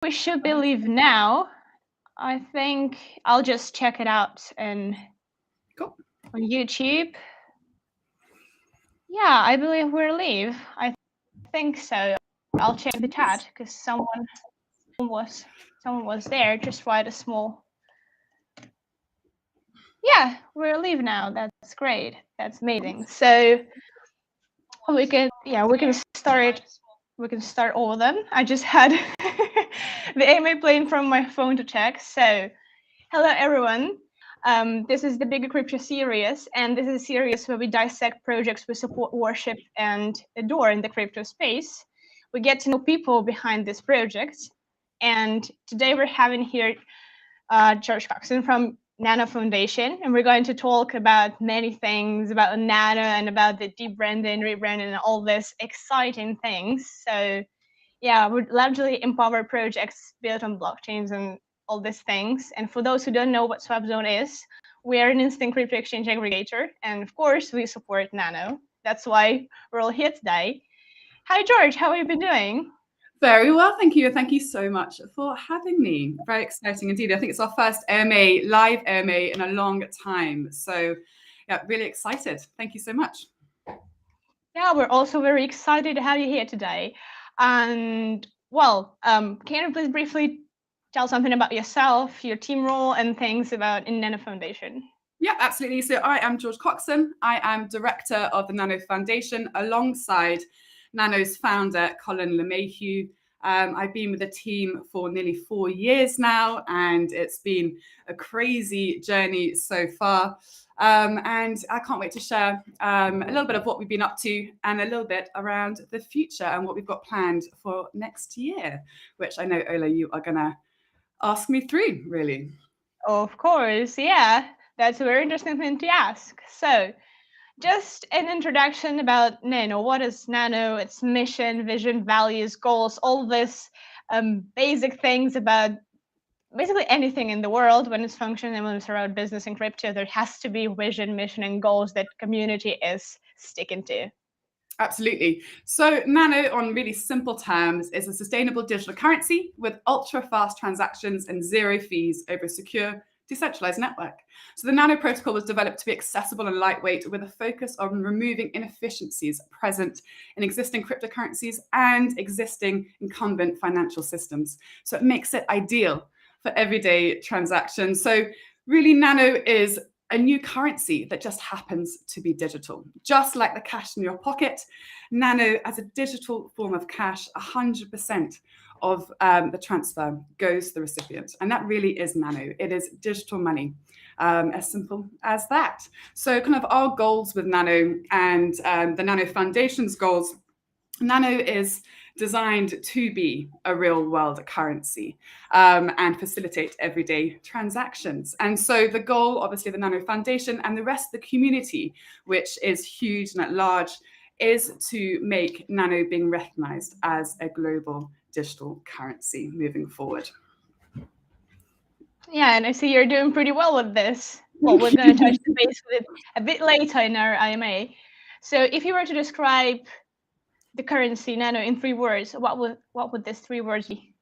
we should believe now. I think I'll just check it out on YouTube. Yeah, I believe we're live. I think so. I'll check the chat because someone was there. Just write a small. Yeah, we're live now. That's great. That's amazing. So we can start. We can start all of them. I just had the AMA playing from my phone to check. So, hello everyone. This is the Bigger Crypture series, and this is a series where we dissect projects we support, worship, and adore in the crypto space. We get to know people behind this project, and today we're having here George Coxon from Nano Foundation, and we're going to talk about many things about Nano and about the debranding, rebranding, and all these exciting things. So, yeah, we largely empower projects built on blockchains and all these things. And for those who don't know what Swapzone is, we are an instant crypto exchange aggregator, and of course, we support Nano. That's why we're all here today. Hi, George. How have you been doing? Very well, thank you. Thank you so much for having me. Very exciting indeed. I think it's our first AMA, live AMA in a long time. So yeah, really excited. Thank you so much. Yeah, we're also very excited to have you here today. And well, can you please briefly tell something about yourself, your team role, and things about in Nano Foundation? Yeah, absolutely. So I am George Coxon. I am director of the Nano Foundation alongside Nano's founder, Colin LeMahieu. I've been with the team for nearly 4 years now, and it's been a crazy journey so far. And I can't wait to share a little bit of what we've been up to and a little bit around the future and what we've got planned for next year, which I know, Ola, you are going to ask me through, really. Of course, yeah. That's a very interesting thing to ask. So, just an introduction about Nano. What is Nano? Its mission, vision, values, goals, all this basic things about basically anything in the world when it's functioning and when it's around business and crypto. There has to be vision, mission, and goals that community is sticking to. Absolutely. So Nano, on really simple terms, is a sustainable digital currency with ultra-fast transactions and zero fees over a secure, decentralized network. So the Nano protocol was developed to be accessible and lightweight with a focus on removing inefficiencies present in existing cryptocurrencies and existing incumbent financial systems. So it makes it ideal for everyday transactions. So really, Nano is a new currency that just happens to be digital. Just like the cash in your pocket, Nano, as a digital form of cash, 100% of the transfer goes to the recipient. And that really is Nano. It is digital money, as simple as that. So kind of our goals with Nano and the Nano Foundation's goals, Nano is designed to be a real world currency and facilitate everyday transactions. And so the goal, obviously, of the Nano Foundation and the rest of the community, which is huge and at large, is to make Nano being recognized as a global digital currency moving forward. Yeah, and I see you're doing pretty well with this. Well, we're going to touch the base with it a bit later in our IMA. So if you were to describe the currency Nano in 3 words, what would these 3 words be?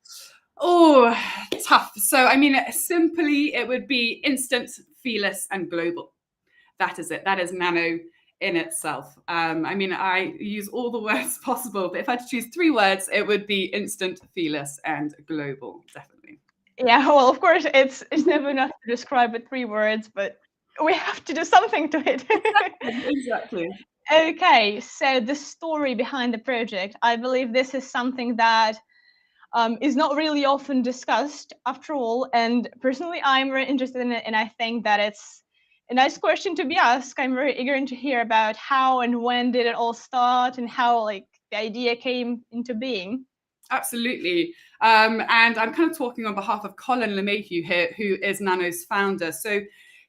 Oh, tough. So, I mean, simply, it would be instant, feeless, and global. That is it. That is Nano in itself. I mean, I use all the words possible, but if I had to choose 3 words, it would be instant, feeless, and global, definitely. Yeah, well, of course, it's never enough to describe with 3 words, but we have to do something to it. Exactly. Okay, so the story behind the project, I believe this is something that is not really often discussed after all. And personally, I'm very interested in it, and I think that it's a nice question to be asked. I'm very eager to hear about how and when did it all start and how like the idea came into being. Absolutely. And I'm kind of talking on behalf of Colin LeMahieu here, who is Nano's founder. So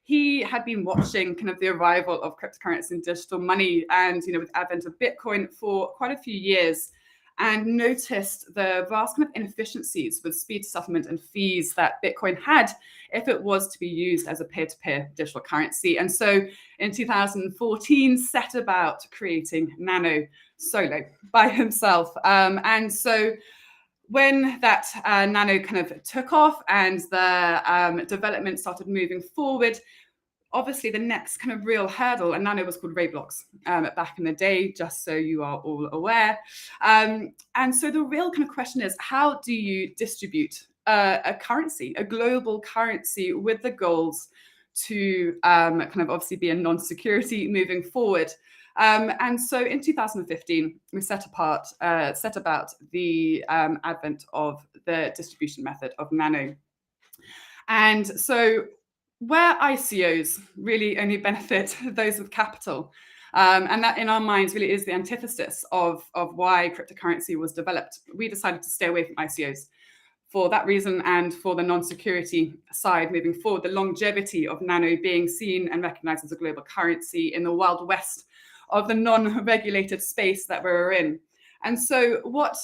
he had been watching kind of the arrival of cryptocurrency and digital money and, you know, with the advent of Bitcoin for quite a few years, and noticed the vast kind of inefficiencies with speed to settlement and fees that Bitcoin had if it was to be used as a peer-to-peer digital currency. And so in 2014, set about creating Nano solo by himself. And so when that Nano kind of took off and the development started moving forward, obviously the next kind of real hurdle, and Nano was called Roblox back in the day, just so you are all aware. And so the real kind of question is, how do you distribute a currency, a global currency, with the goals to kind of obviously be a non-security moving forward? And so in 2015, we set about the advent of the distribution method of Nano. And so where ICOs really only benefit those with capital, and that in our minds really is the antithesis of why cryptocurrency was developed, we decided to stay away from ICOs for that reason, and for the non-security side moving forward, the longevity of Nano being seen and recognized as a global currency in the Wild West of the non-regulated space that we're in. And so what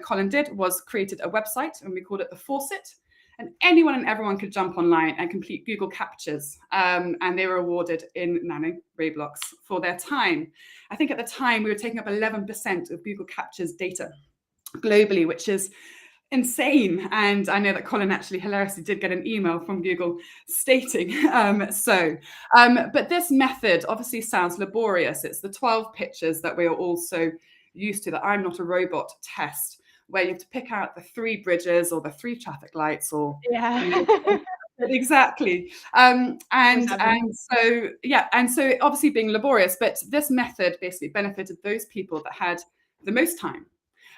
Colin did was created a website, and we called it the Faucet. And anyone and everyone could jump online and complete Google captchas, and they were awarded in Nano Roblox for their time. I think at the time we were taking up 11% of Google captchas data globally, which is insane. And I know that Colin actually hilariously did get an email from Google stating but this method obviously sounds laborious. It's the 12 pictures that we are all so used to, that I'm not a robot test, where you have to pick out the 3 bridges or the 3 traffic lights, or exactly. And so obviously being laborious, but this method basically benefited those people that had the most time,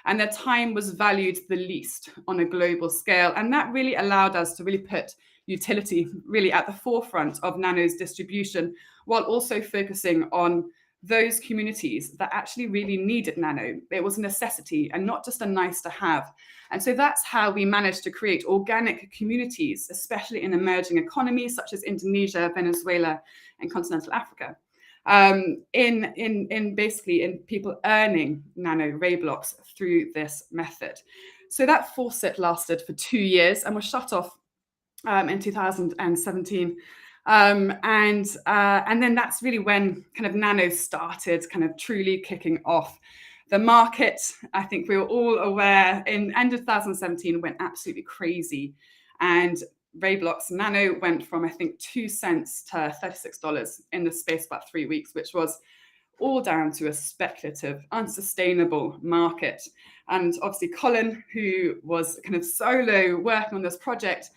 and their time was valued the least on a global scale. And that really allowed us to really put utility really at the forefront of Nano's distribution, while also focusing on those communities that actually really needed Nano. It was a necessity and not just a nice to have. And so that's how we managed to create organic communities, especially in emerging economies such as Indonesia, Venezuela, and continental Africa, in basically in people earning Nano Roblox through this method. So that faucet lasted for 2 years and was shut off in 2017. And then that's really when kind of Nano started kind of truly kicking off. The market, I think we were all aware, in end of 2017 went absolutely crazy. And Roblox Nano went from, I think, 2 cents to $36 in the space of about 3 weeks, which was all down to a speculative, unsustainable market. And obviously Colin, who was kind of solo working on this project,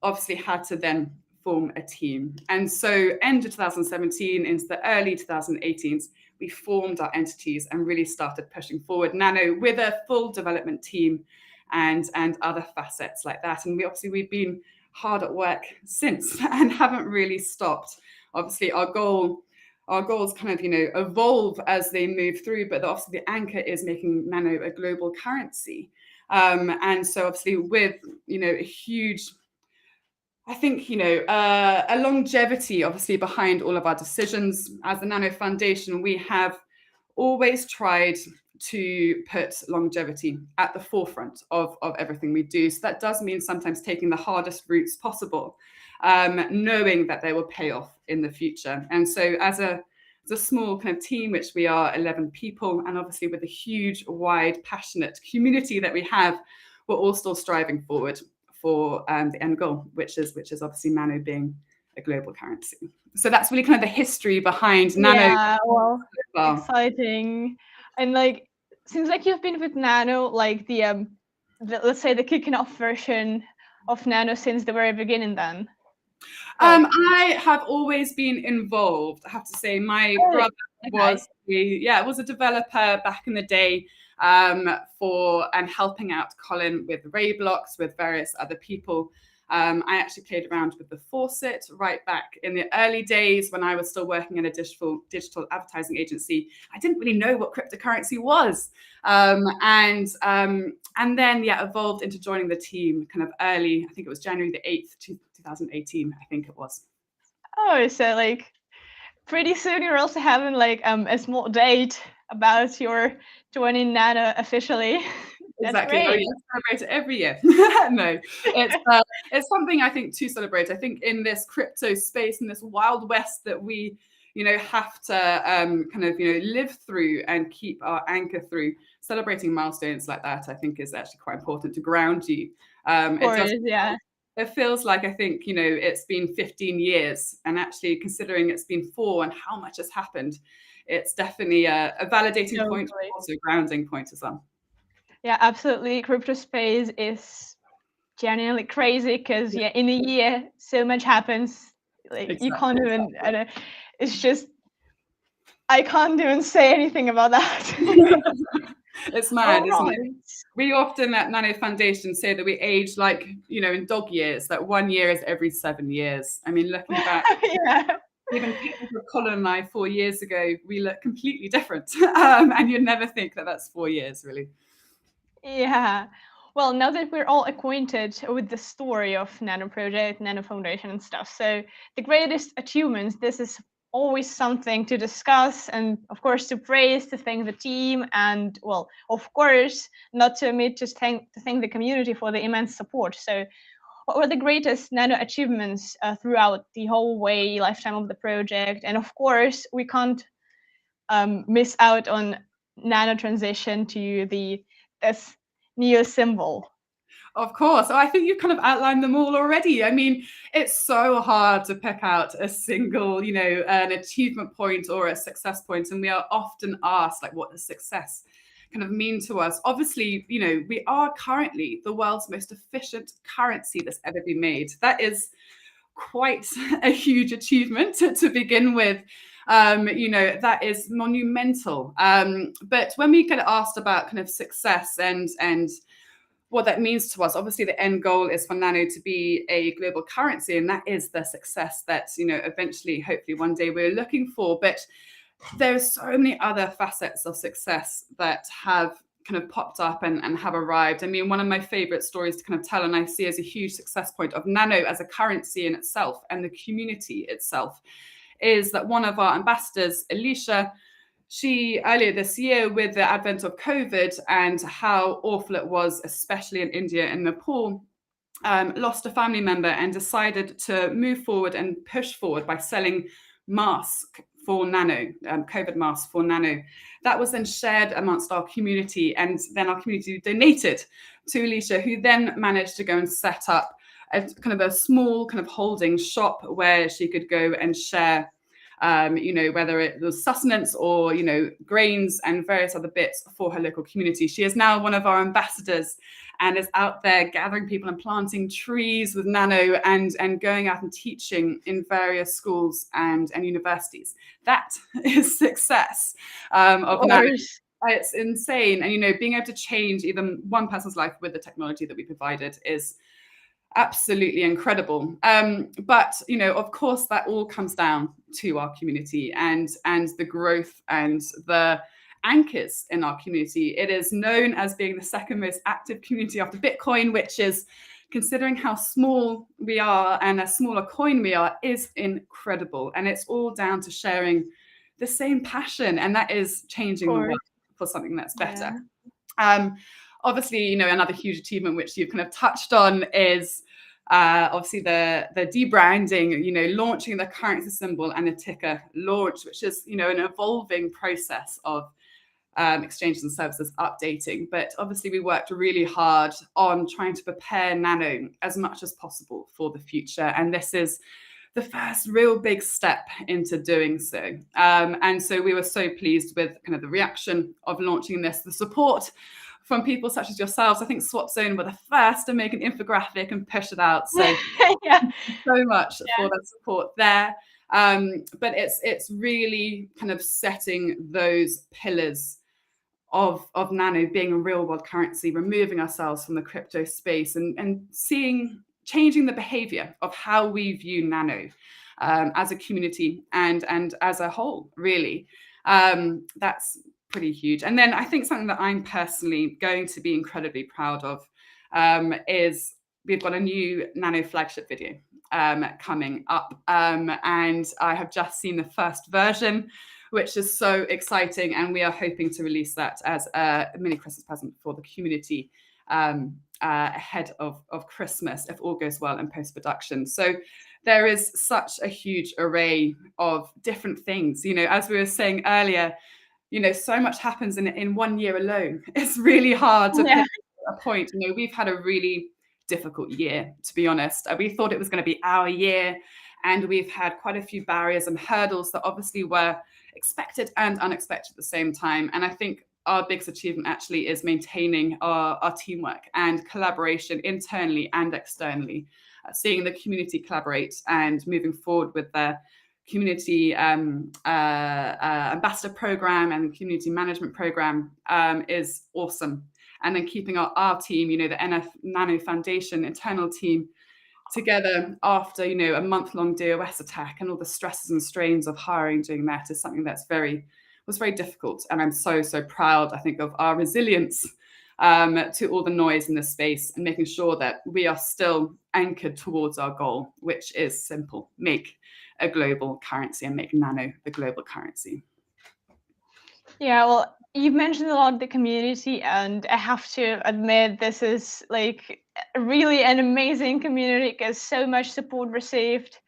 obviously had to then form a team. And so end of 2017 into the early 2018s, we formed our entities and really started pushing forward Nano with a full development team and other facets like that. And we've been hard at work since and haven't really stopped. Obviously our goals kind of, evolve as they move through, but obviously the anchor is making Nano a global currency. And so obviously with, a huge, I think, a longevity obviously behind all of our decisions. As the Nano Foundation, we have always tried to put longevity at the forefront of everything we do. So that does mean sometimes taking the hardest routes possible, knowing that they will pay off in the future. And so as a small kind of team, which we are 11 people, and obviously with a huge, wide, passionate community that we have, we're all still striving forward for the end goal, which is obviously Nano being a global currency. So that's really kind of the history behind Nano. Yeah, well, exciting. And seems like you've been with Nano, like the let's say the kicking off version of Nano since the very beginning then. I have always been involved. I have to say, my brother was a developer back in the day, for and helping out Colin with Roblox, with various other people. I actually played around with the Faucet right back in the early days when I was still working in a digital advertising agency. I didn't really know what cryptocurrency was, and then evolved into joining the team kind of early. I think it was January the 8th, 2018. I think it was. Oh, so pretty soon you're also having a small date about your joining Nano officially. Exactly. Oh, yeah, celebrate it every year. No, it's something I think to celebrate. I think in this crypto space, in this Wild West that we have to kind of, live through and keep our anchor through. Celebrating milestones like that, I think, is actually quite important to ground you. It feels like, I think, it's been 15 years, and actually considering it's been 4 and how much has happened, it's definitely a validating point, but also a grounding point as well. Yeah, absolutely. Crypto space is genuinely crazy because in a year so much happens. Like exactly. You can't even. It's just I can't even say anything about that. It's mad, isn't it? We often at Nano Foundation say that we age like, in dog years, that 1 year is every 7 years. I mean, looking back, even pictures of Colin and I 4 years ago, we look completely different. And you'd never think that that's 4 years, really. Yeah. Well, now that we're all acquainted with the story of Nano Project, Nano Foundation and stuff, so the greatest achievements, this is always something to discuss and, of course, to praise, to thank the team, and, well, of course, not to omit to thank the community for the immense support. So what were the greatest Nano achievements throughout the whole lifetime of the project? And, of course, we can't miss out on Nano transition to this Neo symbol. Of course. I think you've kind of outlined them all already. I mean, it's so hard to pick out a single, an achievement point or a success point. And we are often asked, like, what does success kind of mean to us? Obviously, we are currently the world's most efficient currency that's ever been made. That is quite a huge achievement to begin with. That is monumental. But when we get asked about kind of success and what that means to us, obviously the end goal is for Nano to be a global currency, and that is the success that eventually, hopefully one day, we're looking for. But there's so many other facets of success that have kind of popped up and have arrived. I mean, one of my favorite stories to kind of tell, and I see as a huge success point of Nano as a currency in itself and the community itself, is that one of our ambassadors, Alicia, she earlier this year, with the advent of COVID and how awful it was, especially in India and Nepal, lost a family member and decided to move forward and push forward by selling masks for Nano, COVID masks for Nano. That was then shared amongst our community, and then our community donated to Alicia, who then managed to go and set up a kind of a small kind of holding shop where she could go and share whether it was sustenance or, grains and various other bits for her local community. She is now one of our ambassadors and is out there gathering people and planting trees with Nano and going out and teaching in various schools and universities. That is success of Nano. It's insane. And, being able to change even one person's life with the technology that we provided is absolutely incredible. But, of course, that all comes down to our community and the growth and the anchors in our community. It is known as being the second most active community after Bitcoin, which is, considering how small we are and a smaller coin we are, is incredible. And it's all down to sharing the same passion, and that is changing the world for something that's better. Yeah. Obviously, another huge achievement which you've kind of touched on is obviously the debranding, launching the currency symbol and the ticker launch, which is, an evolving process of exchanges and services updating. But obviously we worked really hard on trying to prepare Nano as much as possible for the future. And this is the first real big step into doing so. And so we were so pleased with kind of the reaction of launching this, the support from people such as yourselves. I think Swapzone were the first to make an infographic and push it out. So thank you so much for that support there. But it's really kind of setting those pillars of Nano being a real world currency, removing ourselves from the crypto space and changing the behavior of how we view Nano as a community and as a whole, really. That's pretty huge. And then I think something that I'm personally going to be incredibly proud of is we've got a new Nano flagship video coming up. And I have just seen the first version, which is so exciting. And we are hoping to release that as a mini Christmas present for the community ahead of Christmas, if all goes well in post-production. So there is such a huge array of different things. As we were saying earlier, so much happens in 1 year alone. It's really hard to pick a point. We've had a really difficult year, to be honest. We thought it was going to be our year, and we've had quite a few barriers and hurdles that obviously were expected and unexpected at the same time. And I think our biggest achievement actually is maintaining our teamwork and collaboration internally and externally, seeing the community collaborate and moving forward with their community ambassador program and community management program is awesome. And then keeping our team, the Nano Foundation internal team together after, a month-long DOS attack and all the stresses and strains of hiring doing that is something that's was very difficult. And I'm so proud, I think, of our resilience to all the noise in this space and making sure that we are still anchored towards our goal, which is simple: make a global currency and make Nano the global currency. Yeah, well, you've mentioned a lot of the community, and I have to admit this is like really an amazing community because so much support received.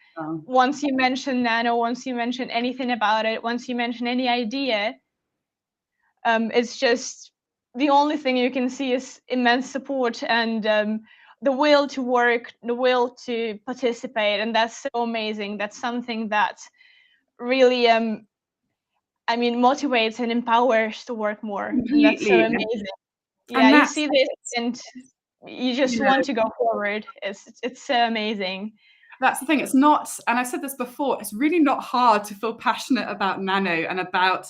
Once you mention Nano, once you mention anything about it, once you mention any idea, it's just the only thing you can see is immense support and the will to work, the will to participate, and that's so amazing. That's something that really motivates and empowers to work more. And that's so amazing. Yeah, you see this and you just want to go forward. It's so amazing. That's the thing. It's not, and I said this before, it's really not hard to feel passionate about Nano and about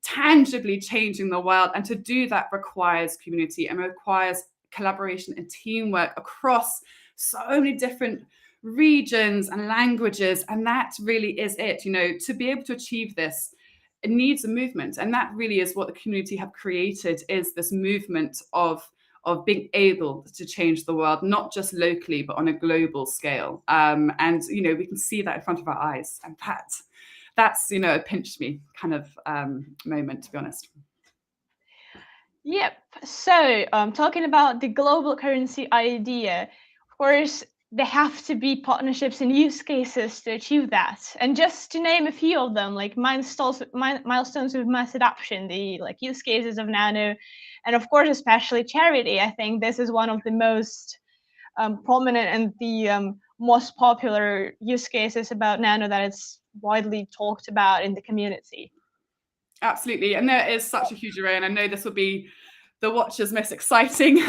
tangibly changing the world. And to do that requires community and requires collaboration and teamwork across so many different regions and languages. And that really is it. To be able to achieve this, it needs a movement. And that really is what the community have created, is this movement of being able to change the world, not just locally, but on a global scale. And, we can see that in front of our eyes. And that's a pinch me kind of moment, to be honest. Yep. So talking about the global currency idea, of course, there have to be partnerships and use cases to achieve that. And just to name a few of them, like milestones of mass adoption, the use cases of Nano, and of course, especially charity. I think this is one of the most prominent and the most popular use cases about Nano that is widely talked about in the community. Absolutely. And there is such a huge array. And I know this will be the watcher's most exciting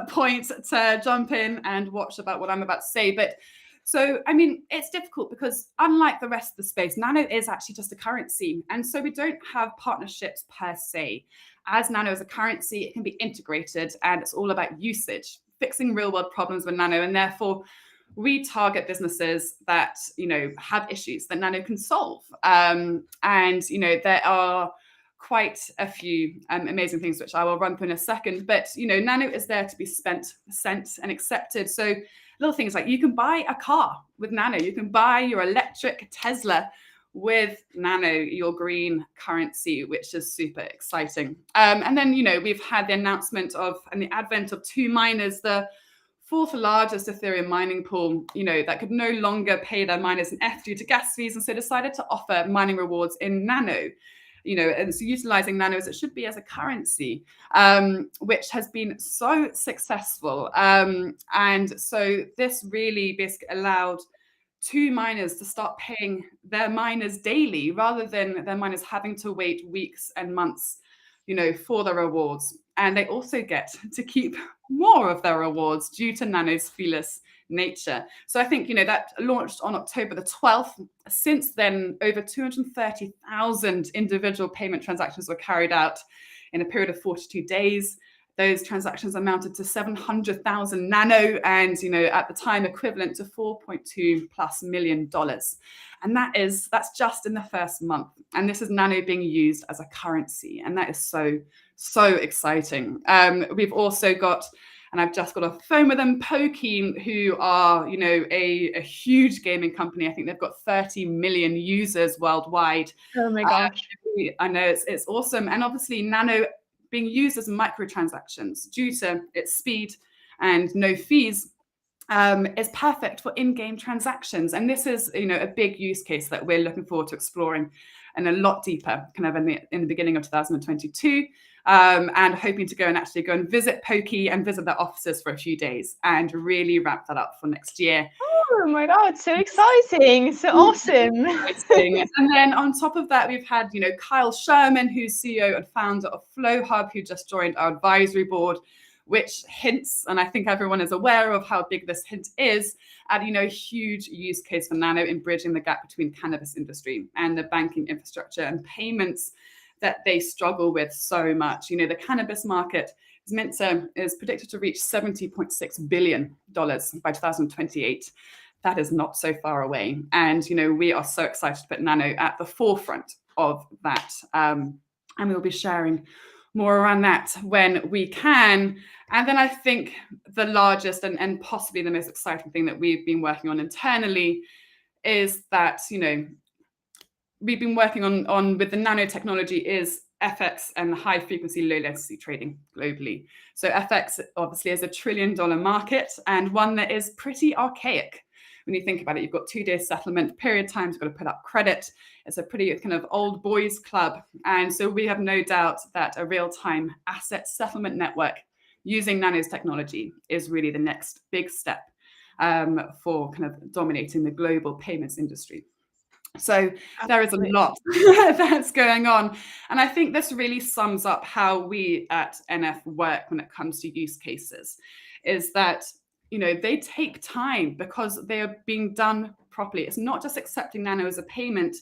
point to jump in and watch about what I'm about to say. But so, it's difficult because unlike the rest of the space, Nano is actually just a currency. And so we don't have partnerships per se. As Nano is a currency, it can be integrated and it's all about usage, fixing real world problems with Nano. And therefore, we target businesses that, have issues that Nano can solve. And, there are quite a few amazing things, which I will run through in a second. But, Nano is there to be sent and accepted. So little things like you can buy a car with Nano. You can buy your electric Tesla with Nano, your green currency, which is super exciting. And then, we've had the announcement of and the advent of 2Miners, the fourth largest Ethereum mining pool, that could no longer pay their miners in ETH due to gas fees, and so decided to offer mining rewards in Nano. And so utilizing Nano as it should be as a currency, which has been so successful. And so this really basically allowed 2Miners to start paying their miners daily rather than their miners having to wait weeks and months, for the rewards. And they also get to keep more of their rewards due to Nano's feeless nature. So I think, that launched on October the 12th. Since then, over 230,000 individual payment transactions were carried out in a period of 42 days. Those transactions amounted to 700,000 Nano and, at the time equivalent to $4.2+ million. And that's just in the first month. And this is Nano being used as a currency. And that is so, so exciting. We've also got, and I've just got off the phone with them, Pokeen, who are, a huge gaming company. I think they've got 30 million users worldwide. Oh my gosh. I know, it's awesome. And obviously Nano being used as microtransactions due to its speed and no fees is perfect for in-game transactions. And this is, a big use case that we're looking forward to exploring and a lot deeper kind of in the beginning of 2022, and hoping to go and visit Pokey and visit their offices for a few days and really wrap that up for next year. Oh my God, so exciting, so awesome. And then on top of that, we've had, Kyle Sherman, who's CEO and founder of Flow Hub, who just joined our advisory board, which hints, and I think everyone is aware of how big this hint is, at a huge use case for Nano in bridging the gap between cannabis industry and the banking infrastructure and payments that they struggle with so much. The cannabis market is predicted to reach $70.6 billion by 2028. That is not so far away. And, we are so excited to put Nano at the forefront of that. And we'll be sharing more around that when we can. And then I think the largest and possibly the most exciting thing that we've been working on internally is that, we've been working on with the nanotechnology is FX and high frequency, low latency trading globally. So FX obviously is $1 trillion market and one that is pretty archaic. When you think about it, you've got 2-day settlement, period times, you've got to put up credit. It's a pretty kind of old boys club. And so we have no doubt that a real-time asset settlement network using Nano's technology is really the next big step for kind of dominating the global payments industry. So there is a lot that's going on. And I think this really sums up how we at NF work when it comes to use cases, is that they take time because they are being done properly. It's not just accepting Nano as a payment.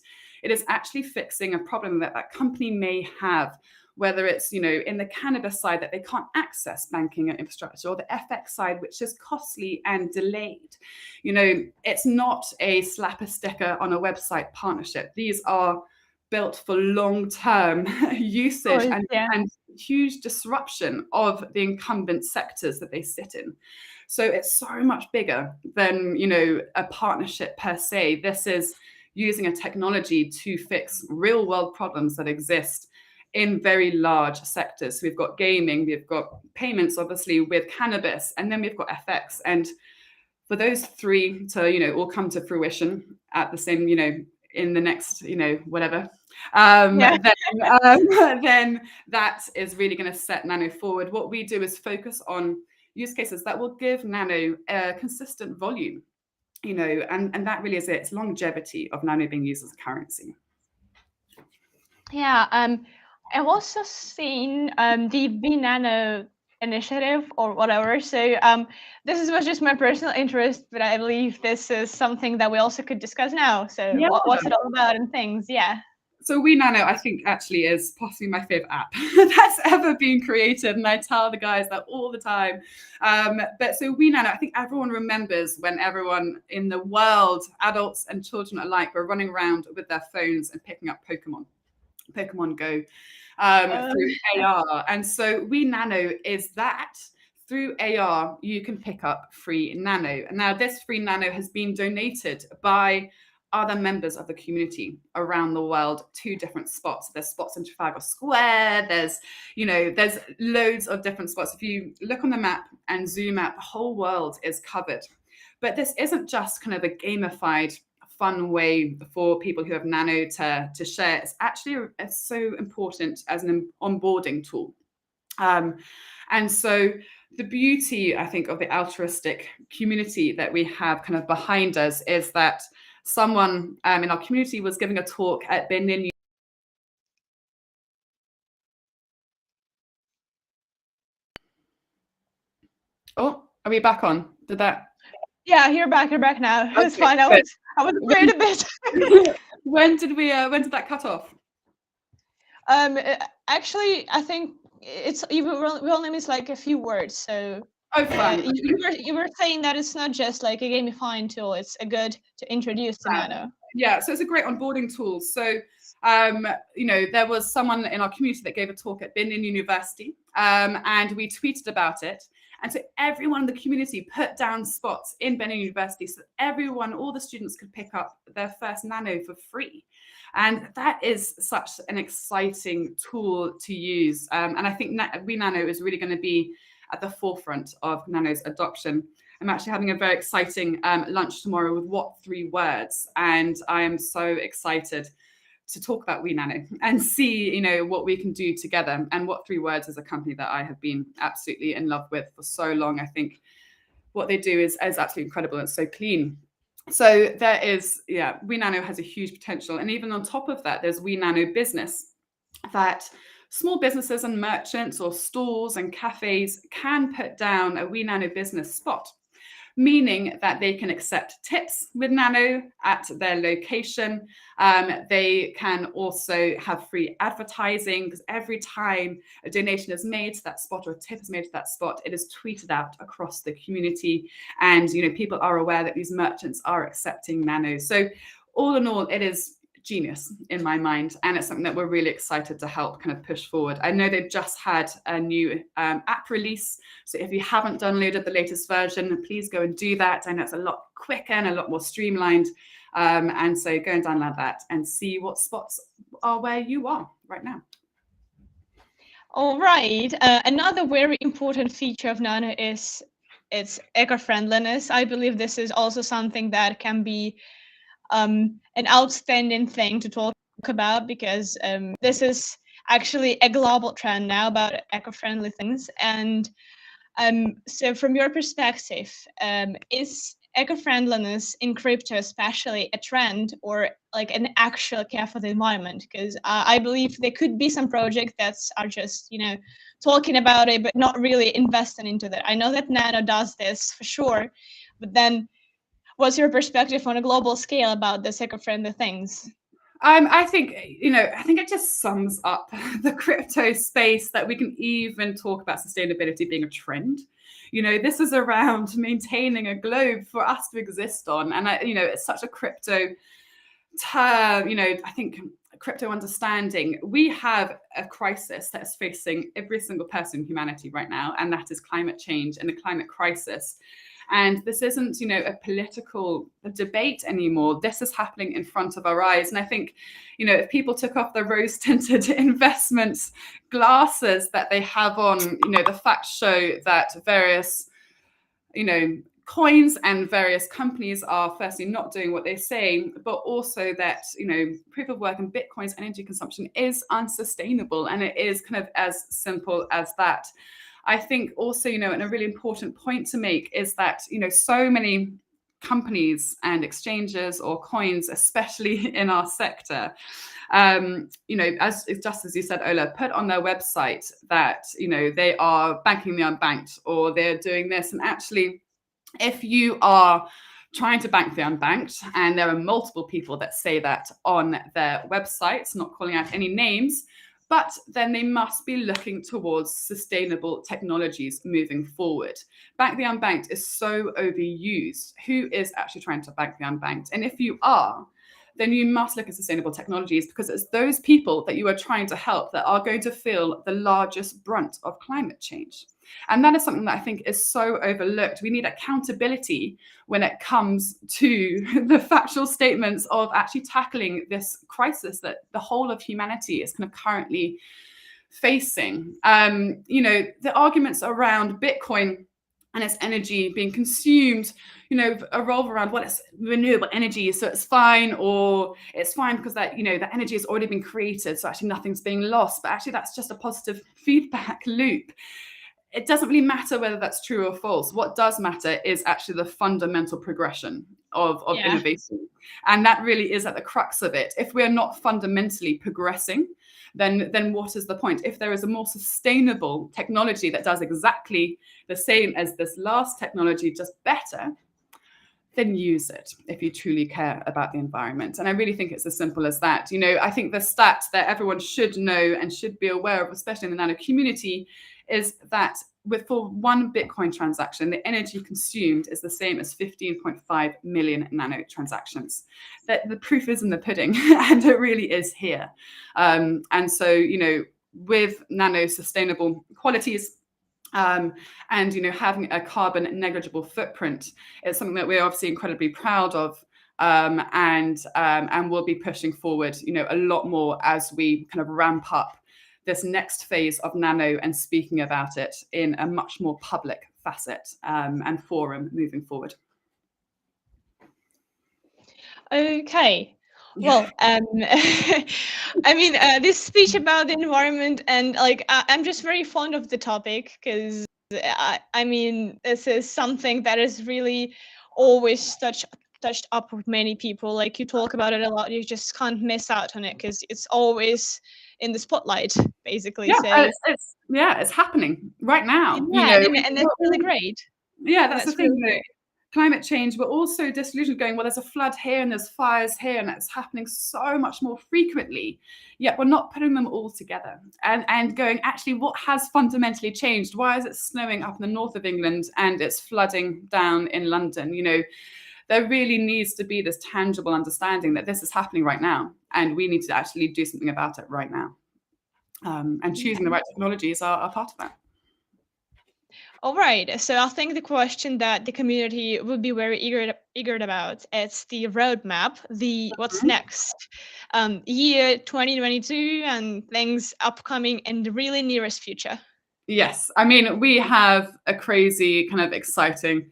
It is actually fixing a problem that company may have, whether it's, in the cannabis side that they can't access banking infrastructure, or the FX side, which is costly and delayed. It's not a slap a sticker on a website partnership. These are built for long-term usage and huge disruption of the incumbent sectors that they sit in. So it's so much bigger than, a partnership per se. This is using a technology to fix real-world problems that exist in very large sectors. So we've got gaming, we've got payments, obviously, with cannabis, and then we've got FX. And for those three to, all come to fruition at the same, in the next, whatever, then that is really going to set Nano forward. What we do is focus on use cases that will give Nano a consistent volume, and that really is it. It's longevity of Nano being used as a currency. Yeah, I've also seen the WeNano initiative or whatever. So this was just my personal interest, but I believe this is something that we also could discuss now. So what's it all about and things? Yeah. So WeNano, I think, actually is possibly my favorite app that's ever been created. And I tell the guys that all the time. But so WeNano, I think everyone remembers when everyone in the world, adults and children alike, were running around with their phones and picking up Pokemon Go through AR. And so WeNano is that. Through AR, you can pick up free Nano. And now this free Nano has been donated by other members of the community around the world to different spots. There's spots in Trafalgar Square. There's loads of different spots. If you look on the map and zoom out, the whole world is covered. But this isn't just kind of a gamified, fun way for people who have Nano to share. It's actually so important as an onboarding tool. And so the beauty, I think, of the altruistic community that we have kind of behind us is that someone in our community was giving a talk at Benin. Oh, are we back on? Did that? Yeah, you're back now. Okay, it's fine. I was afraid a bit. When did that cut off? Actually, I think we only missed like a few words. So fine. You were saying that it's not just like a gamifying tool; it's a good to introduce to Nano. Yeah, so it's a great onboarding tool. So there was someone in our community that gave a talk at Benin University, and we tweeted about it. And so everyone in the community put down spots in Benin University so that all the students could pick up their first Nano for free. And that is such an exciting tool to use. And I think WeNano is really going to be at the forefront of Nano's adoption. I'm actually having a very exciting lunch tomorrow with What 3 Words, and I am so excited to talk about WeNano and see, what we can do together. And What 3 Words is a company that I have been absolutely in love with for so long. I think what they do is absolutely incredible. It's so clean. So there is, WeNano has a huge potential. And even on top of that, there's WeNano Business, that small businesses and merchants or stores and cafes can put down a WeNano Business spot, meaning that they can accept tips with Nano at their location. They can also have free advertising, because every time a donation is made to that spot or a tip is made to that spot, it is tweeted out across the community. And people are aware that these merchants are accepting Nano. So all in all, it is genius in my mind, and it's something that we're really excited to help kind of push forward. I know they've just had a new app release, so if you haven't downloaded the latest version, please go and do that. I know it's a lot quicker and a lot more streamlined, and so go and download that and see what spots are where you are right now. All right, another very important feature of Nano is its eco-friendliness. I believe this is also something that can be an outstanding thing to talk about, because this is actually a global trend now about eco-friendly things. And so from your perspective, is eco-friendliness in crypto especially a trend, or like an actual care for the environment? Because I believe there could be some projects that are just, talking about it, but not really investing into that. I know that Nano does this for sure, but then what's your perspective on a global scale about the eco-friendly things? I think it just sums up the crypto space that we can even talk about sustainability being a trend. This is around maintaining a globe for us to exist on. And, it's such a crypto term, I think crypto understanding. We have a crisis that is facing every single person in humanity right now, and that is climate change and the climate crisis. And this isn't, a political debate anymore. This is happening in front of our eyes. And I think, if people took off the rose-tinted investment glasses that they have on, the facts show that various, coins and various companies are firstly not doing what they say, but also that, proof of work and Bitcoin's energy consumption is unsustainable. And it is kind of as simple as that. I think also, and a really important point to make is that, so many companies and exchanges or coins, especially in our sector, as you said, Ola, put on their website that, they are banking the unbanked, or they're doing this. And actually, if you are trying to bank the unbanked, and there are multiple people that say that on their websites, not calling out any names, but then they must be looking towards sustainable technologies moving forward. Bank the unbanked is so overused. Who is actually trying to bank the unbanked? And if you are, then you must look at sustainable technologies, because it's those people that you are trying to help that are going to feel the largest brunt of climate change. And that is something that I think is so overlooked. We need accountability when it comes to the factual statements of actually tackling this crisis that the whole of humanity is kind of currently facing. The arguments around Bitcoin and its energy being consumed, revolve around what is renewable energy, so it's fine, or it's fine because that, that energy has already been created, so actually nothing's being lost. But actually, that's just a positive feedback loop. It doesn't really matter whether that's true or false. What does matter is actually the fundamental progression of innovation. And that really is at the crux of it. If we're not fundamentally progressing, then what is the point? If there is a more sustainable technology that does exactly the same as this last technology, just better, then use it if you truly care about the environment. And I really think it's as simple as that. I think the stat that everyone should know and should be aware of, especially in the Nano community, is that for one Bitcoin transaction, the energy consumed is the same as 15.5 million Nano transactions. That the proof is in the pudding, and it really is here. And so, with Nano sustainable qualities, and having a carbon negligible footprint, is something that we're obviously incredibly proud of, and we'll be pushing forward, a lot more as we kind of ramp up this next phase of Nano and speaking about it in a much more public facet and forum moving forward. Okay. Well, I mean, this speech about the environment and like, I'm just very fond of the topic because I mean, this is something that is really always touched up with many people. Like you talk about it a lot, you just can't miss out on it because it's always in the spotlight, basically. Yeah, So it's happening right now. yeah, and that's really great. Yeah, that's the thing. Really great. Climate change, we're also disillusioned, going, well, there's a flood here and there's fires here, and it's happening so much more frequently, yet we're not putting them all together and going, actually, what has fundamentally changed? Why is it snowing up in the north of England and it's flooding down in London? You know, there really needs to be this tangible understanding that this is happening right now, and we need to actually do something about it right now. And choosing the right technologies are part of that. All right. So I think the question that the community would be very eager about is the roadmap, the what's next, year 2022 and things upcoming in the really nearest future. Yes, I mean, we have a crazy kind of exciting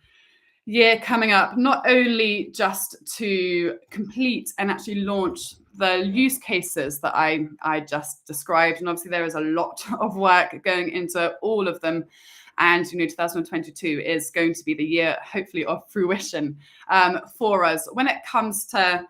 year coming up, not only just to complete and actually launch the use cases that I just described, and obviously there is a lot of work going into all of them. And 2022 is going to be the year, hopefully, of fruition for us. When it comes to,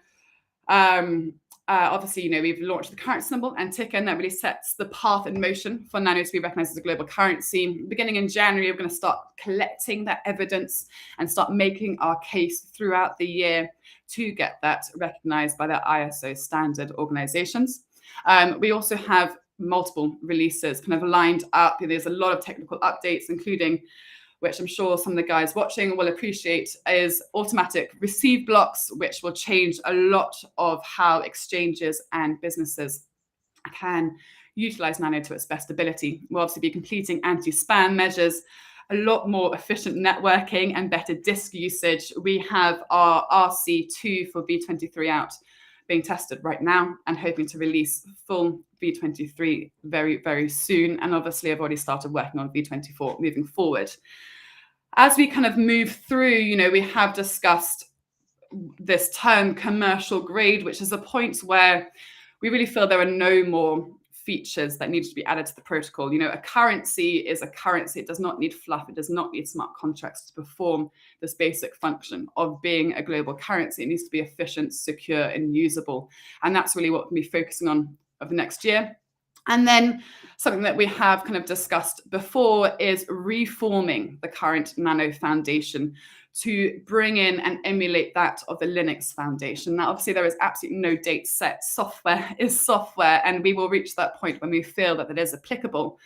obviously, we've launched the currency symbol and ticker, and that really sets the path in motion for Nano to be recognized as a global currency. Beginning in January, we're going to start collecting that evidence and start making our case throughout the year to get that recognized by the ISO standard organizations. We also have multiple releases kind of lined up. There's a lot of technical updates, including, which I'm sure some of the guys watching will appreciate, is automatic receive blocks, which will change a lot of how exchanges and businesses can utilize Nano to its best ability. We'll obviously be completing anti-spam measures, a lot more efficient networking and better disk usage. We have our RC2 for V23 out being tested right now and hoping to release full V23 very, very soon. And obviously, I've already started working on V24 moving forward. As we kind of move through, we have discussed this term commercial grade, which is a point where we really feel there are no more features that need to be added to the protocol. A currency is a currency. It does not need fluff. It does not need smart contracts to perform this basic function of being a global currency. It needs to be efficient, secure, and usable. And that's really what we'll be focusing on over the next year. And then something that we have kind of discussed before is reforming the current Nano Foundation to bring in and emulate that of the Linux Foundation. Now, obviously, there is absolutely no date set. Software is software, and we will reach that point when we feel that it is applicable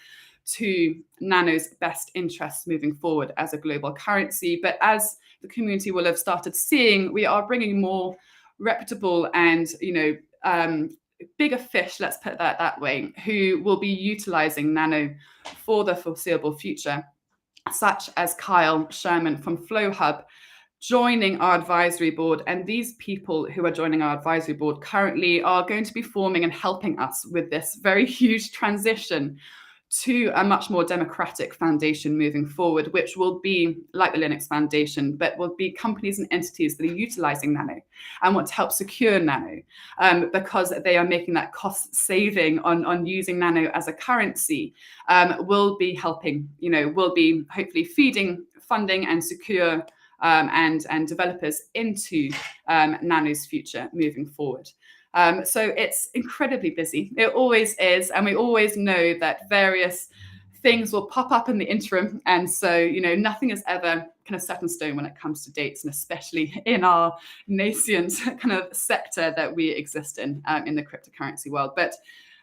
to Nano's best interests moving forward as a global currency. But as the community will have started seeing, we are bringing more reputable and, bigger fish, let's put that way, who will be utilizing Nano for the foreseeable future, such as Kyle Sherman from FlowHub joining our advisory board. And these people who are joining our advisory board currently are going to be forming and helping us with this very huge transition to a much more democratic foundation moving forward, which will be like the Linux Foundation, but will be companies and entities that are utilizing Nano and want to help secure Nano because they are making that cost saving on using Nano as a currency, will be helping, will be hopefully feeding funding and secure and developers into Nano's future moving forward. So it's incredibly busy. It always is. And we always know that various things will pop up in the interim. And so, nothing is ever kind of set in stone when it comes to dates, and especially in our nascent kind of sector that we exist in the cryptocurrency world. But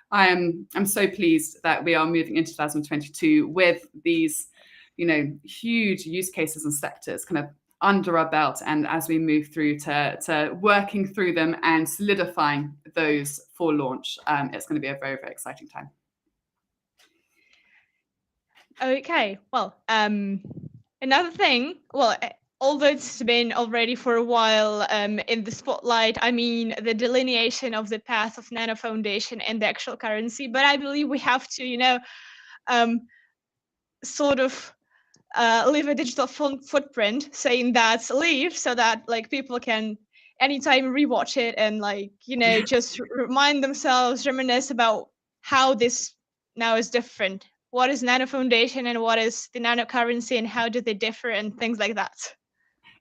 I'm so pleased that we are moving into 2022 with these, huge use cases and sectors kind of under our belt, and as we move through to working through them and solidifying those for launch, it's going to be a very, very exciting time. Okay, well, another thing, although it's been already for a while in the spotlight, I mean, the delineation of the path of Nano Foundation and the actual currency, but I believe we have to, sort of leave a digital footprint saying that's leave, so that like people can anytime rewatch it and just remind themselves, reminisce about how this now is different. What is Nano Foundation and what is the nano currency and how do they differ and things like that.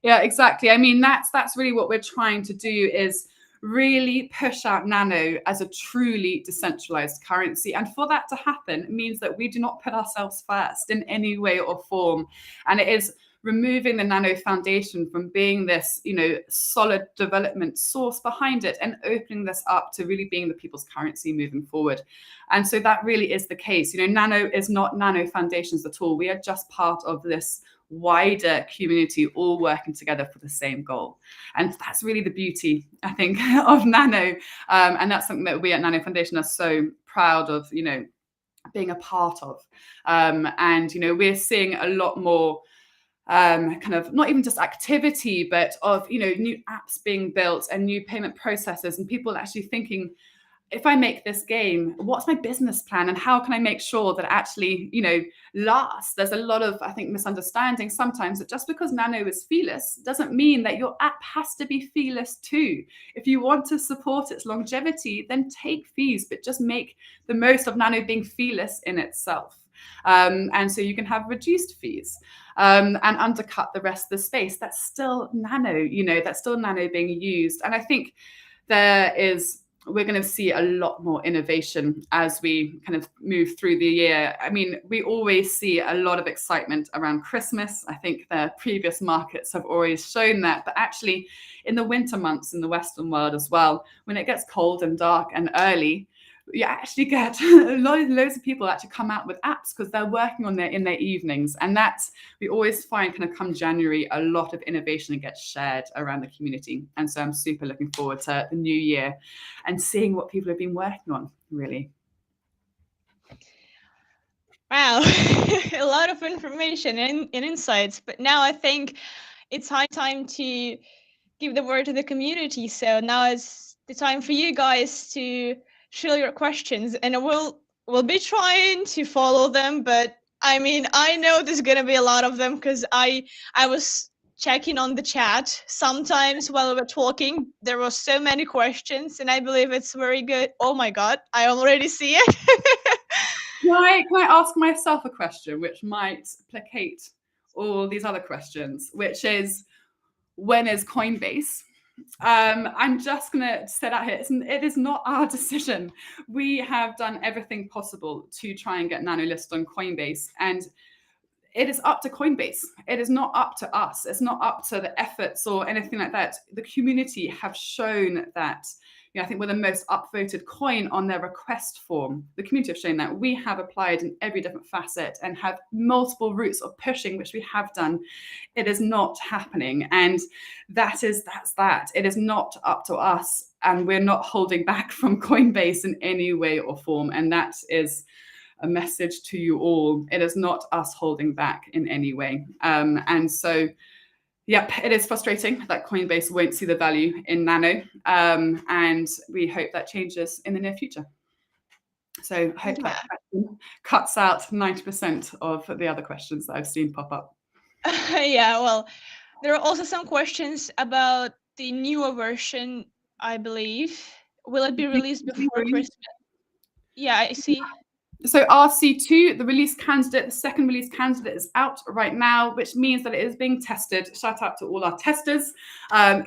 Yeah, exactly. I mean, that's really what we're trying to do, is really push out Nano as a truly decentralized currency. And for that to happen, it means that we do not put ourselves first in any way or form. And it is removing the Nano Foundation from being this, solid development source behind it and opening this up to really being the people's currency moving forward. And so that really is the case. Nano is not Nano Foundations at all. We are just part of this wider community all working together for the same goal. And that's really the beauty, I think, of Nano. And that's something that we at Nano Foundation are so proud of, being a part of. And, we're seeing a lot more kind of not even just activity, but of, new apps being built and new payment processes and people actually thinking, if I make this game, what's my business plan and how can I make sure that it actually, lasts? There's a lot of, I think, misunderstanding sometimes that just because Nano is feeless doesn't mean that your app has to be feeless too. If you want to support its longevity, then take fees, but just make the most of Nano being feeless in itself. And so you can have reduced fees and undercut the rest of the space. That's still Nano, that's still Nano being used. And I think we're going to see a lot more innovation as we kind of move through the year. I mean, we always see a lot of excitement around Christmas. I think the previous markets have always shown that, but actually in the winter months in the Western world as well, when it gets cold and dark and early, you actually get loads of people actually come out with apps because they're working on in their evenings. And we always find kind of come January, a lot of innovation gets shared around the community. And so I'm super looking forward to the new year and seeing what people have been working on, really. Wow, a lot of information and insights. But now I think it's high time to give the word to the community. So now it's the time for you guys to share your questions, and we'll be trying to follow them. But I mean, I know there's gonna be a lot of them because I was checking on the chat sometimes while we were talking. There were so many questions, and I believe it's very good. Oh my God, I already see it. Can I ask myself a question which might placate all these other questions, which is, when is Coinbase? I'm just going to set out here, it is not our decision. We have done everything possible to try and get Nano listed on Coinbase, and it is up to Coinbase. It is not up to us. It's not up to the efforts or anything like that. The community have shown that, I think we're the most upvoted coin on their request form. The community have shown that. We have applied in every different facet and have multiple routes of pushing, which we have done. It is not happening. And that's that. It is not up to us. And we're not holding back from Coinbase in any way or form. And that is a message to you all. It is not us holding back in any way. And so, yep, it is frustrating that Coinbase won't see the value in Nano. And we hope that changes in the near future. So I hope that question cuts out 90% of the other questions that I've seen pop up. Yeah, well, there are also some questions about the newer version, I believe. Will it be released before Christmas? Yeah, I see. So RC2, the release candidate, the second release candidate is out right now, which means that it is being tested. Shout out to all our testers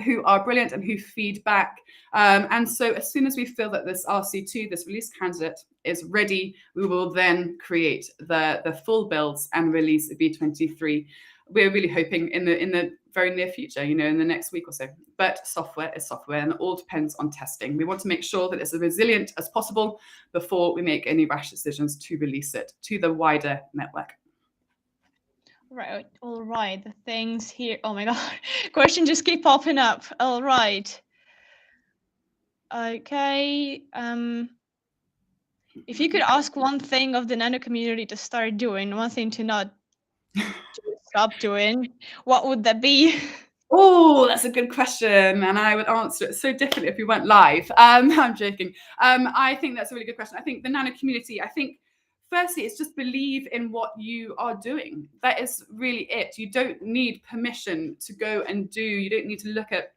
who are brilliant and who feed back. And so as soon as we feel that this RC2, this release candidate, is ready, we will then create the full builds and release V23. We're really hoping in the very near future, in the next week or so. But software is software, and it all depends on testing. We want to make sure that it's as resilient as possible before we make any rash decisions to release it to the wider network. Right. All right. The things here. Oh my God. Questions just keep popping up. All right. Okay. If you could ask one thing of the Nano community to start doing, one thing to not do stop doing, what would that be? Oh, that's a good question, and I would answer it so differently if we went live. I'm joking. I think that's a really good question. I think the Nano community, firstly, it's just believe in what you are doing. That is really it. You don't need permission to go and do. You don't need to look at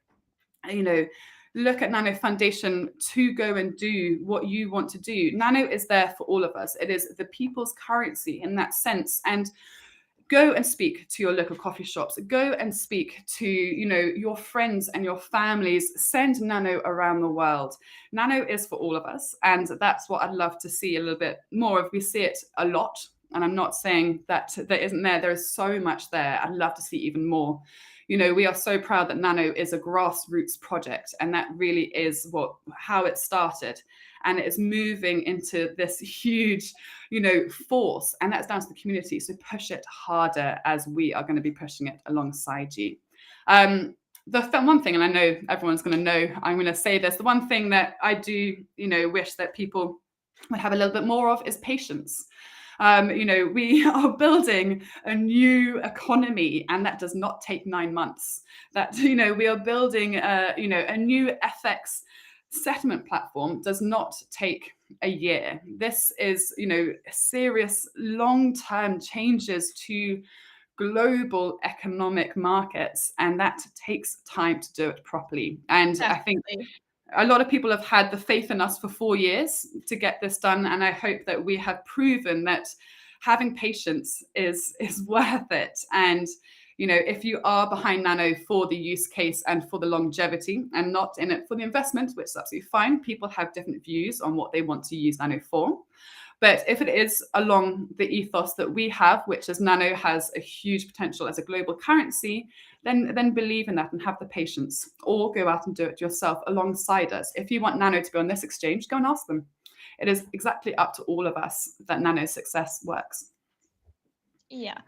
Nano Foundation to go and do what you want to do. Nano is there for all of us. It is the people's currency in that sense. And go and speak to your local coffee shops. Go and speak to, your friends and your families. Send Nano around the world. Nano is for all of us. And that's what I'd love to see a little bit more of. We see it a lot. And I'm not saying that there isn't there. There is so much there. I'd love to see even more. We are so proud that Nano is a grassroots project, and that really is how it started. And it is moving into this huge, force, and that's down to the community. So push it harder, as we are going to be pushing it alongside you. The one thing, and I know everyone's going to know, I'm going to say this, the one thing that I do, wish that people would have a little bit more of is patience. We are building a new economy, and that does not take 9 months. That, we are building, a new FX settlement platform does not take a year. This is, serious long-term changes to global economic markets, and that takes time to do it properly. And definitely. I think a lot of people have had the faith in us for 4 years to get this done, and I hope that we have proven that having patience is worth it. And if you are behind Nano for the use case and for the longevity, and not in it for the investment, which is absolutely fine. People have different views on what they want to use Nano for. But if it is along the ethos that we have, which is Nano has a huge potential as a global currency, then believe in that and have the patience, or go out and do it yourself alongside us. If you want Nano to be on this exchange, go and ask them. It is exactly up to all of us that Nano's success works. Yeah.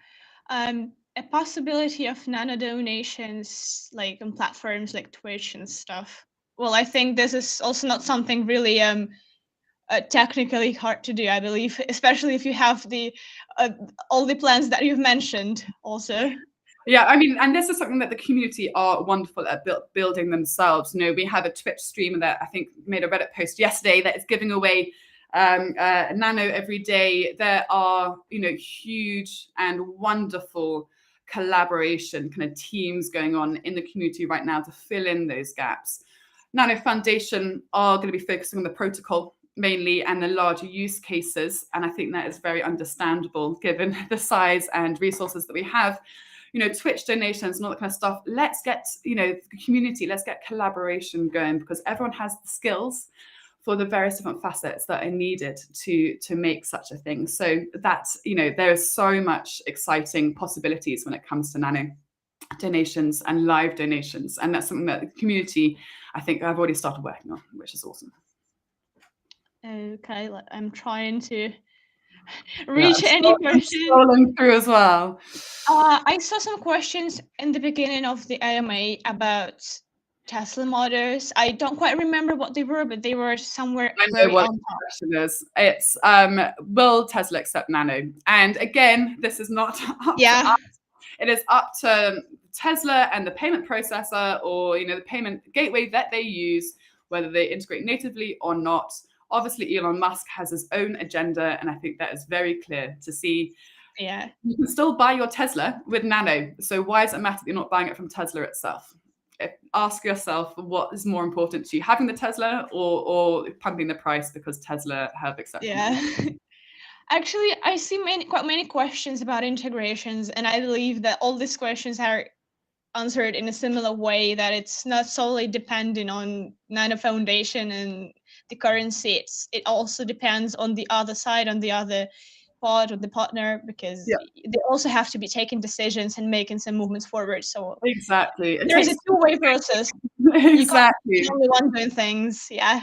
A possibility of Nano donations, like on platforms like Twitch and stuff. Well, I think this is also not something really technically hard to do, I believe, especially if you have all the plans that you've mentioned also. Yeah, and this is something that the community are wonderful at building themselves. We have a Twitch streamer that I think made a Reddit post yesterday that is giving away Nano every day. There are, huge and wonderful collaboration kind of teams going on in the community right now to fill in those gaps. Nano Foundation are going to be focusing on the protocol mainly and the larger use cases. And I think that is very understandable given the size and resources that we have. Twitch donations and all that kind of stuff. Let's get, the community, let's get collaboration going, because everyone has the skills for the various different facets that are needed to make such a thing. So that's, there is so much exciting possibilities when it comes to Nano donations and live donations. And that's something that the community, I think, I've already started working on, which is awesome. Okay, I'm trying to reach any questions. Scrolling through as well. I saw some questions in the beginning of the AMA about Tesla models. I don't quite remember what they were, but they were somewhere very on top. The question is, it's will Tesla accept Nano? And again, this is not up to us. It is up to Tesla and the payment processor, or the payment gateway that they use, whether they integrate natively or not. Obviously, Elon Musk has his own agenda, and I think that is very clear to see. Yeah, you can still buy your Tesla with Nano. So why does it matter that you're not buying it from Tesla itself? Ask yourself, what is more important to you, having the Tesla or pumping the price because Tesla have accepted? Yeah. Actually, I see quite many questions about integrations, and I believe that all these questions are answered in a similar way, that it's not solely depending on Nano Foundation and the currency. It also depends on the other side, on the other part of the partner, because they also have to be taking decisions and making some movements forward. So exactly, there's a two-way process. Exactly, you can't be the only one doing things. Yeah.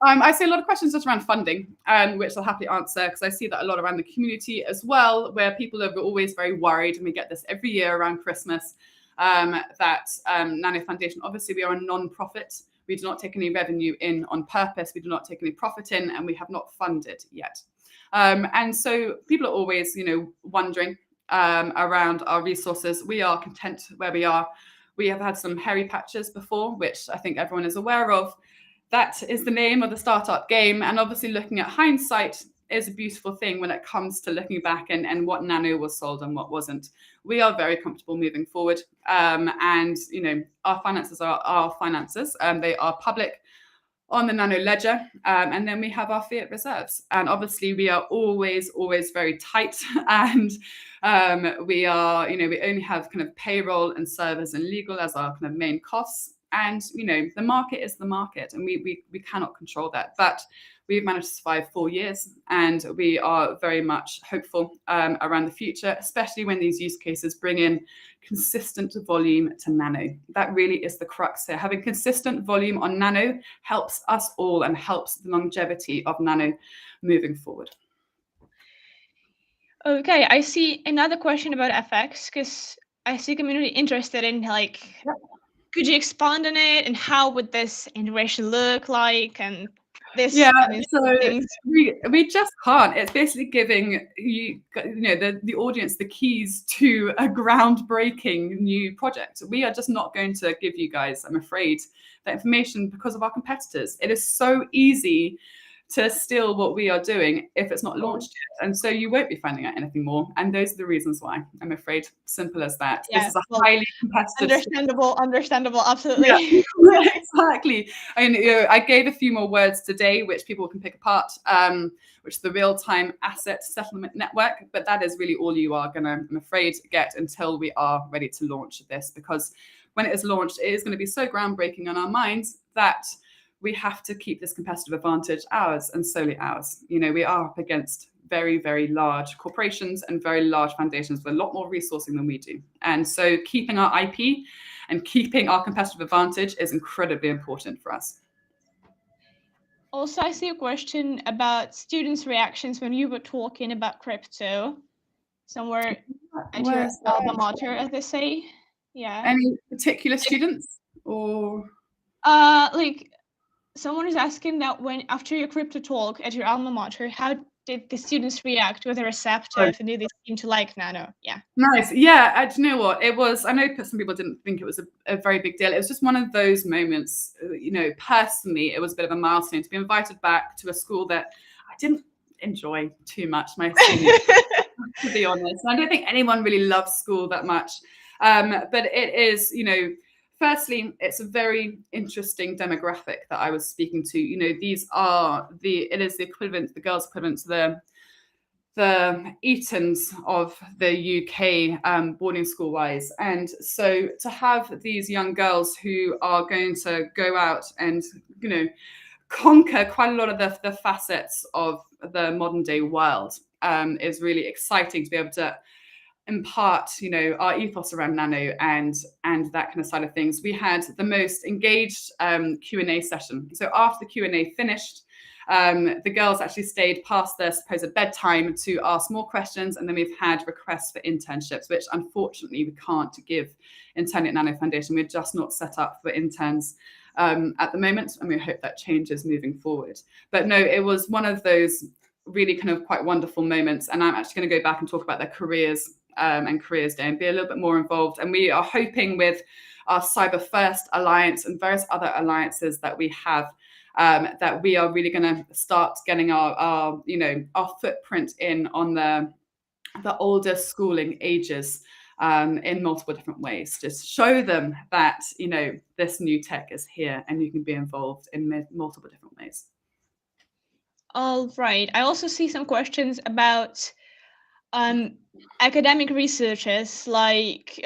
I see a lot of questions just around funding, which I'll happily answer, because I see that a lot around the community as well, where people are always very worried, and we get this every year around Christmas, that Nano Foundation, obviously we are a non-profit. We do not take any revenue in on purpose. We do not take any profit in, and we have not funded yet. And so people are always, wondering around our resources. We are content where we are. We have had some hairy patches before, which I think everyone is aware of. That is the name of the startup game. And obviously looking at hindsight is a beautiful thing when it comes to looking back and what Nano was sold and what wasn't. We are very comfortable moving forward. And, you know, our finances are our finances. They are public on the Nano ledger. And then we have our fiat reserves. And obviously we are always very tight. And we are, you know, we only have kind of payroll and servers and legal as our kind of main costs. And, you know, the market is the market, and we cannot control that. But we've managed to survive 4 years, and we are very much hopeful around the future, especially when these use cases bring in consistent volume to Nano. That really is the crux here. Having consistent volume on Nano helps us all and helps the longevity of Nano moving forward. Okay, I see another question about FX, because I see community interested in, like, could you expand on it, and how would this integration look like, and this kind of so things? we just can't. It's basically giving you know the audience the keys to a groundbreaking new project. We are just not going to give you guys, I'm afraid, that information because of our competitors. It is so easy to steal what we are doing if it's not launched yet. And so you won't be finding out anything more. And those are the reasons why, I'm afraid. Simple as that. Yeah, this is a highly competitive. Understandable, absolutely. Yeah, exactly. I mean, you know, I gave a few more words today, which people can pick apart, which is the real-time asset settlement network. But that is really all you are going to, I'm afraid, get until we are ready to launch this. Because when it is launched, it is going to be so groundbreaking on our minds that we have to keep this competitive advantage ours and solely ours. You know, we are up against very, very large corporations and very large foundations with a lot more resourcing than we do. And so keeping our IP and keeping our competitive advantage is incredibly important for us. Also, I see a question about students' reactions when you were talking about crypto somewhere at your alma mater, as they say. Yeah. Any particular students or? Like, someone is asking that when after your crypto talk at your alma mater, how did the students react? Were they receptive, and did they seem to like Nano? Yeah. Nice. Yeah. Do you know what? It was, I know some people didn't think it was a very big deal. It was just one of those moments, you know, personally, it was a bit of a milestone to be invited back to a school that I didn't enjoy too much, my senior, to be honest. I don't think anyone really loves school that much. But it is, you know, firstly, it's a very interesting demographic that I was speaking to. You know, these are it is the equivalent, the girls' equivalent to the Etons of the UK boarding school wise. And so to have these young girls who are going to go out and, you know, conquer quite a lot of the facets of the modern day world is really exciting to be able to impart, you know, our ethos around Nano and that kind of side of things. We had the most engaged Q&A session. So after the Q&A finished, the girls actually stayed past their supposed bedtime to ask more questions, and then we've had requests for internships, which unfortunately we can't give internally at Nano Foundation. We're just not set up for interns at the moment, and we hope that changes moving forward. But no, it was one of those really kind of quite wonderful moments, and I'm actually going to go back and talk about their careers and Careers Day and be a little bit more involved. And we are hoping with our Cyber First Alliance and various other alliances that we have, that we are really going to start getting our you know, our footprint in on the older schooling ages in multiple different ways. Just show them that, you know, this new tech is here and you can be involved in multiple different ways. All right. I also see some questions about academic researchers, like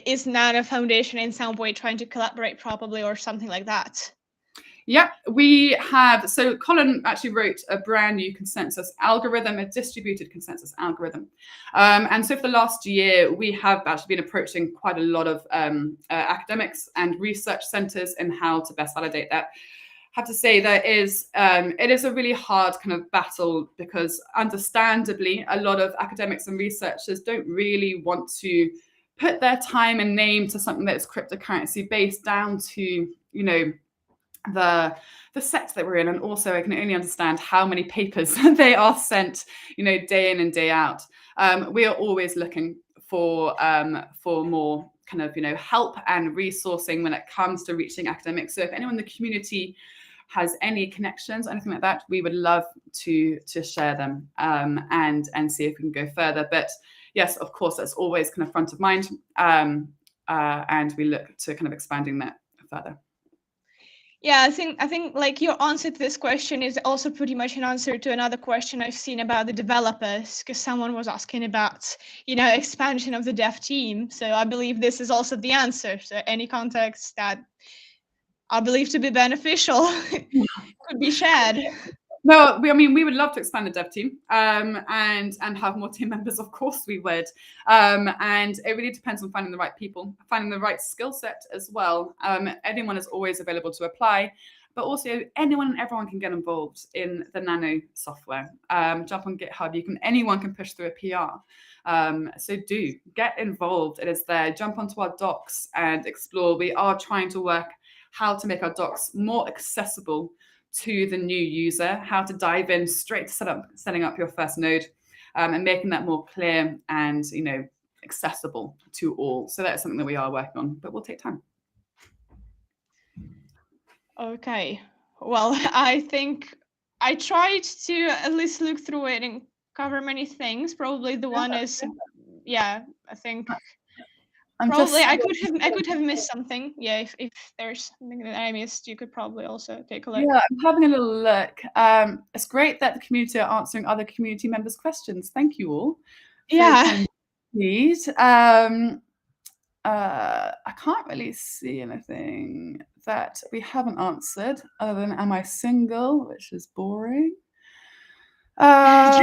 is Nano Foundation in some way trying to collaborate properly or something like that? Yeah, we have. So Colin actually wrote a brand new consensus algorithm, a distributed consensus algorithm. And so for the last year, we have actually been approaching quite a lot of academics and research centers in how to best validate that. I have to say that it is a really hard kind of battle, because understandably, a lot of academics and researchers don't really want to put their time and name to something that's cryptocurrency based, down to, you know, the sector that we're in. And also I can only understand how many papers they are sent, you know, day in and day out. We are always looking for more kind of, help and resourcing when it comes to reaching academics. So if anyone in the community has any connections, anything like that, we would love to share them and see if we can go further. But yes, of course, that's always kind of front of mind, and we look to kind of expanding that further. Yeah, I think like your answer to this question is also pretty much an answer to another question I've seen about the developers, because someone was asking about, expansion of the dev team. So I believe this is also the answer. So any context that I believe to be beneficial could be shared. No, we would love to expand the dev team and have more team members. Of course, we would. And it really depends on finding the right people, finding the right skill set as well. Anyone is always available to apply, but also anyone and everyone can get involved in the Nano software. Jump on GitHub. Anyone can push through a PR. So do get involved. It is there. Jump onto our docs and explore. We are trying to work how to make our docs more accessible to the new user, how to dive in straight to setting up your first node, and making that more clear and accessible to all. So that's something that we are working on, but will take time. Okay, well, I think I tried to at least look through it and cover many things. Probably the one is, I think I could have missed something. Yeah, if there's something that I missed, you could probably also take a look. Yeah, I'm having a little look. It's great that the community are answering other community members' questions. Thank you all. Yeah. I can't really see anything that we haven't answered other than am I single, which is boring. Yeah.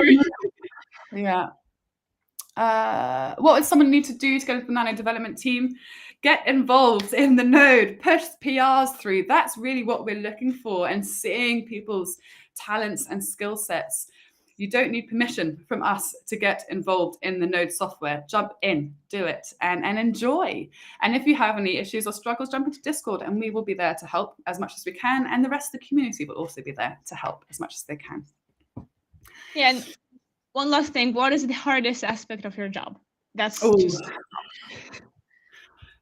What would someone need to do to get into the Nano development team? Get involved in the node, push PRs through. That's really what we're looking for, and seeing people's talents and skill sets. You don't need permission from us to get involved in the node software. Jump in, do it, and enjoy. And if you have any issues or struggles, jump into Discord and we will be there to help as much as we can. And the rest of the community will also be there to help as much as they can. Yeah. And one last thing, what is the hardest aspect of your job? That's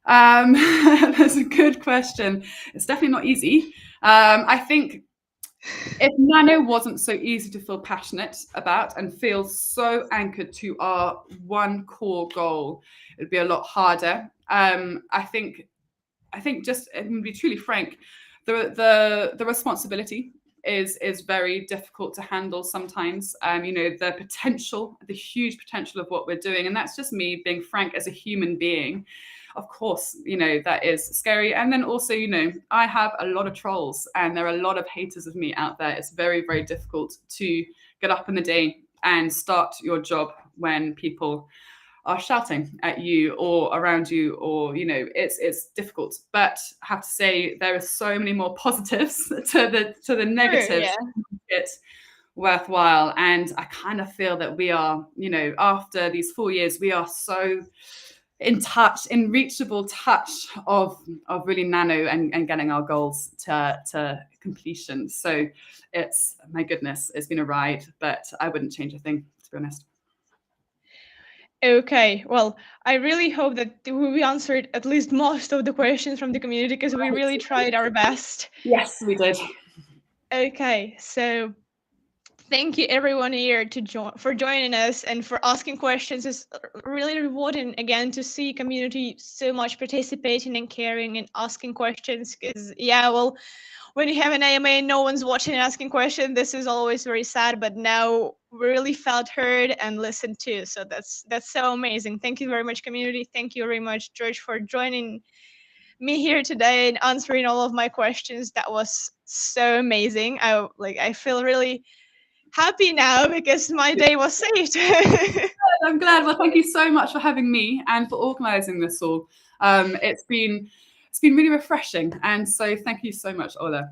That's a good question. It's definitely not easy. I think if Nano wasn't so easy to feel passionate about and feel so anchored to our one core goal, it'd be a lot harder. I think just, I'm gonna be truly frank, the responsibility is very difficult to handle sometimes. The potential, the huge potential of what we're doing, and that's just me being frank as a human being. Of course, that is scary. And then also, I have a lot of trolls and there are a lot of haters of me out there. It's very, very difficult to get up in the day and start your job when people are shouting at you or around you, or, it's difficult. But I have to say there are so many more positives to the negatives. True, yeah. It's worthwhile. And I kind of feel that we are, after these 4 years, we are so in reachable touch of really Nano and getting our goals to completion. So it's, my goodness, it's been a ride, but I wouldn't change a thing, to be honest. Okay, well, I really hope that we answered at least most of the questions from the community, because we really tried our best. Yes, we did. Okay, so thank you everyone here for joining us and for asking questions. It's really rewarding again to see community so much participating and caring and asking questions, because when you have an AMA and no one's watching and asking questions, this is always very sad, but now we really felt heard and listened to. So that's so amazing. Thank you very much, community. Thank you very much, George, for joining me here today and answering all of my questions. That was so amazing. I feel really happy now because my day was saved. I'm glad. Well, thank you so much for having me and for organising this all. It's been really refreshing, and so thank you so much, Ola,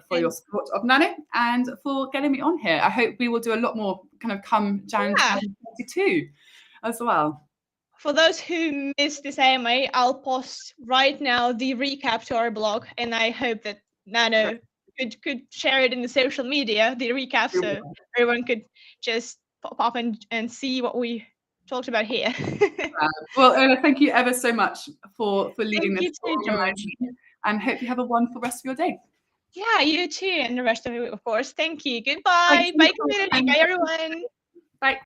for your support of Nano and for getting me on here. I hope we will do a lot more kind of come January 2022 as well. For those who missed this AMA, I'll post right now the recap to our blog, and I hope that Nano could share it in the social media, the recap, so everyone could just pop up and see what we talked about here. Well, Ola, thank you ever so much for leading Thank this, you too, George. and hope you have a wonderful rest of your day. Yeah, you too, and the rest of you, of course. Thank you. Goodbye. Thanks. Bye, community. Bye, everyone.